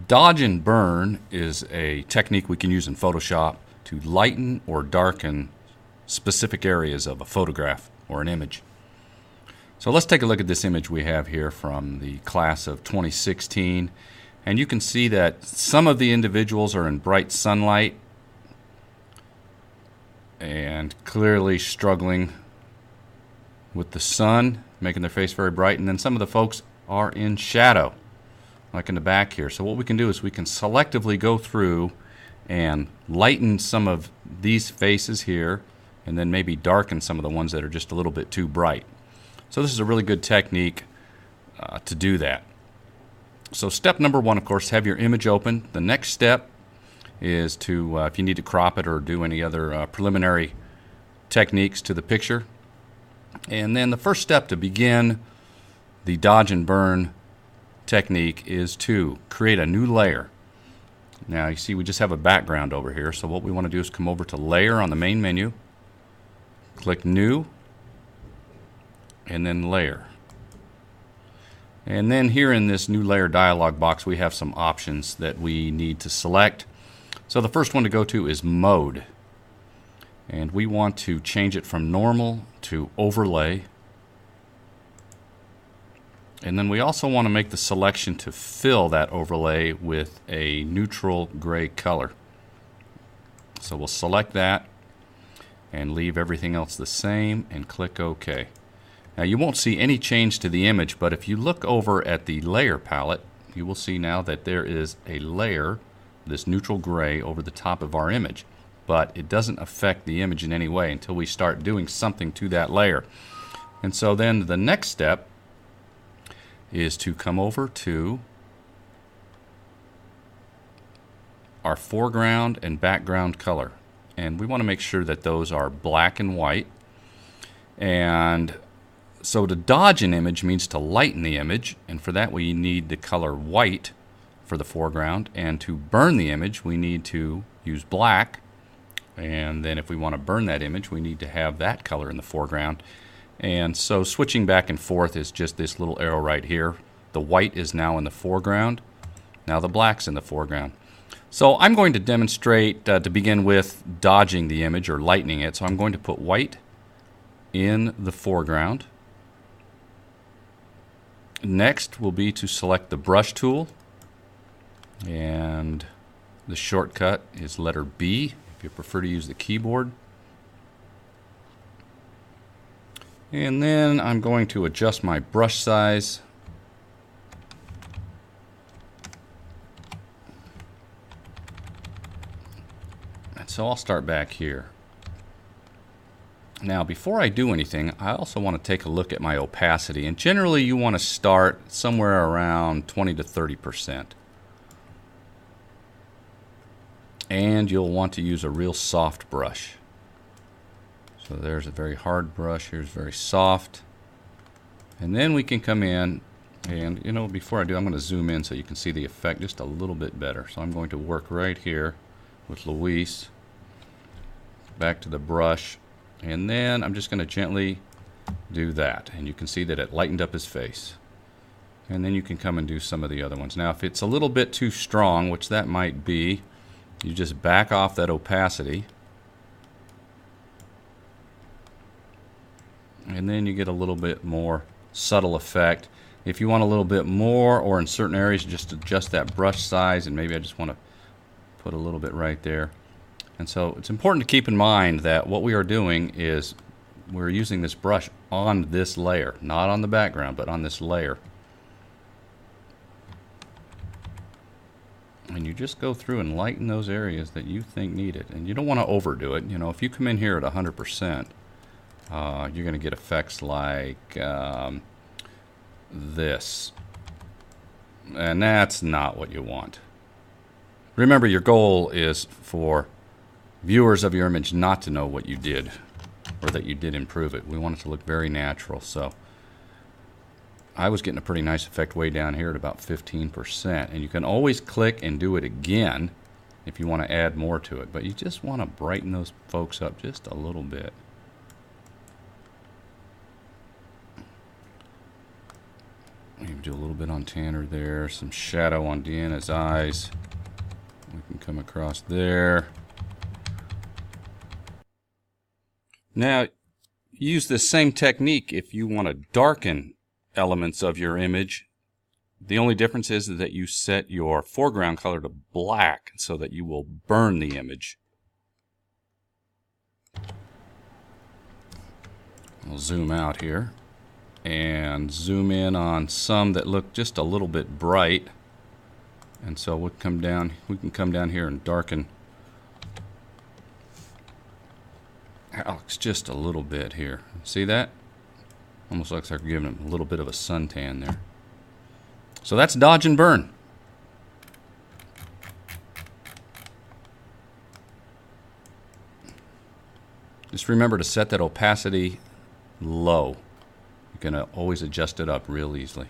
Dodge and burn is a technique we can use in Photoshop to lighten or darken specific areas of a photograph or an image. So let's take a look at this image we have here from the class of 2016, and you can see that some of the individuals are in bright sunlight and clearly struggling with the sun, making their face very bright, and then some of the folks are in shadow, like in the back here. So what we can do is we can selectively go through and lighten some of these faces here, and then maybe darken some of the ones that are just a little bit too bright. So this is a really good technique to do that. So step number one, of course, have your image open. The next step is to, if you need to crop it or do any other preliminary techniques to the picture. And then the first step to begin the dodge and burn technique is to create a new layer. Now you see we just have a background over here, so what we want to do is come over to Layer on the main menu, click New, and then Layer. And then here in this New Layer dialog box we have some options that we need to select. So the first one to go to is Mode, and we want to change it from Normal to Overlay. And then we also want to make the selection to fill that overlay with a neutral gray color. So we'll select that and leave everything else the same and click OK. Now you won't see any change to the image, but if you look over at the layer palette, you will see now that there is a layer, this neutral gray, over the top of our image. But it doesn't affect the image in any way until we start doing something to that layer. And so then the next step is to come over to our foreground and background color, and we want to make sure that those are black and white. And so to dodge an image means to lighten the image, and for that we need the color white for the foreground, and to burn the image we need to use black, and then if we want to burn that image we need to have that color in the foreground. And so switching back and forth is just this little arrow right here. The white is now in the foreground. Now the black's in the foreground. So I'm going to demonstrate to begin with dodging the image or lightening it. So I'm going to put white in the foreground. Next will be to select the brush tool, and the shortcut is letter B if you prefer to use the keyboard. And then I'm going to adjust my brush size. And so I'll start back here. Now before I do anything, I also want to take a look at my opacity. And generally you want to start somewhere around 20 to 30%. And you'll want to use a real soft brush. So there's a very hard brush, here's very soft. And then we can come in and, you know, before I do, I'm going to zoom in so you can see the effect just a little bit better. So I'm going to work right here with Luis, back to the brush, and then I'm just going to gently do that. And you can see that it lightened up his face. And then you can come and do some of the other ones. Now if it's a little bit too strong, which that might be, you just back off that opacity. And then you get a little bit more subtle effect. If you want a little bit more, or in certain areas just adjust that brush size, and maybe I just want to put a little bit right there. And so it's important to keep in mind that what we are doing is we're using this brush on this layer, not on the background, but on this layer. And you just go through and lighten those areas that you think need it. And you don't want to overdo it. You know, if you come in here at 100%, you're going to get effects like this. And that's not what you want. Remember, your goal is for viewers of your image not to know what you did or that you did improve it. We want it to look very natural. So I was getting a pretty nice effect way down here at about 15%. And you can always click and do it again if you want to add more to it. But you just want to brighten those folks up just a little bit. Maybe do a little bit on Tanner there. Some shadow on Deanna's eyes. We can come across there. Now, use this same technique if you want to darken elements of your image. The only difference is that you set your foreground color to black so that you will burn the image. I'll zoom out here and zoom in on some that look just a little bit bright. And so we can come down here and darken Alex just a little bit here. See that? Almost looks like we're giving him a little bit of a suntan there. So that's dodge and burn. Just remember to set that opacity low. You can always adjust it up real easily.